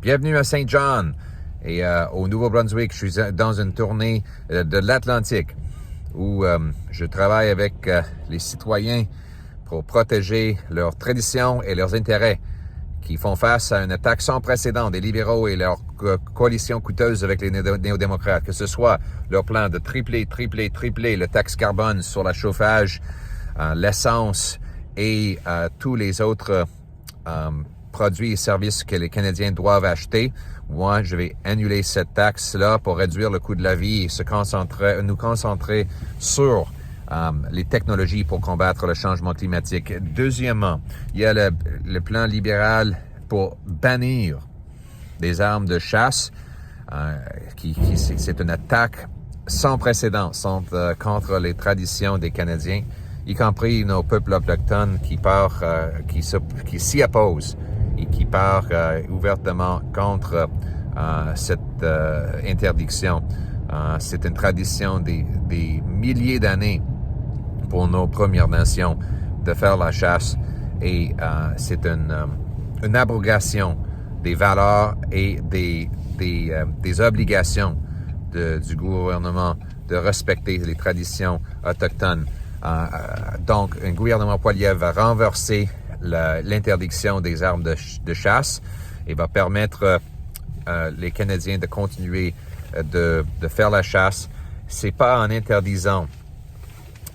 Bienvenue à Saint John et au Nouveau-Brunswick. Je suis dans une tournée de l'Atlantique où je travaille avec les citoyens pour protéger leurs traditions et leurs intérêts qui font face à une attaque sans précédent des libéraux et leur coalition coûteuse avec les néo-démocrates, que ce soit leur plan de tripler le taxe carbone sur le chauffage, l'essence et tous les autres produits et services que les Canadiens doivent acheter. Moi, je vais annuler cette taxe-là pour réduire le coût de la vie et nous concentrer sur les technologies pour combattre le changement climatique. Deuxièmement, il y a le plan libéral pour bannir des armes de chasse. C'est une attaque sans précédent contre les traditions des Canadiens, y compris nos peuples autochtones qui s'y opposent et qui part ouvertement contre cette interdiction. C'est une tradition des milliers d'années pour nos Premières Nations de faire la chasse et c'est une abrogation des valeurs et des obligations du gouvernement de respecter les traditions autochtones. Donc, un gouvernement Poilievre va renverser l'interdiction des armes de chasse et va permettre les Canadiens de continuer de faire la chasse. C'est pas en interdisant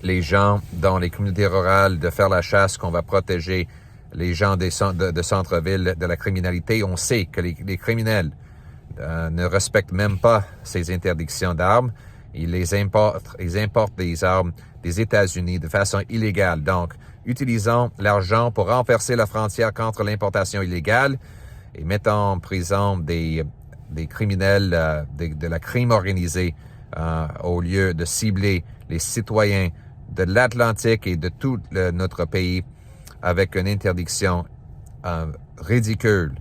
les gens dans les communautés rurales de faire la chasse qu'on va protéger les gens de centre-ville de la criminalité. On sait que les criminels ne respectent même pas ces interdictions d'armes. Ils importent des armes des États-Unis de façon illégale. Donc, utilisons l'argent pour renverser la frontière contre l'importation illégale et mettons en prison des criminels de la crime organisée au lieu de cibler les citoyens de l'Atlantique et de tout notre pays avec une interdiction ridicule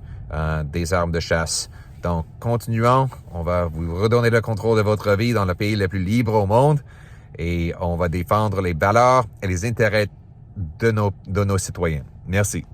des armes de chasse. Donc, continuons. On va vous redonner le contrôle de votre vie dans le pays le plus libre au monde et on va défendre les valeurs et les intérêts de nos citoyens. Merci.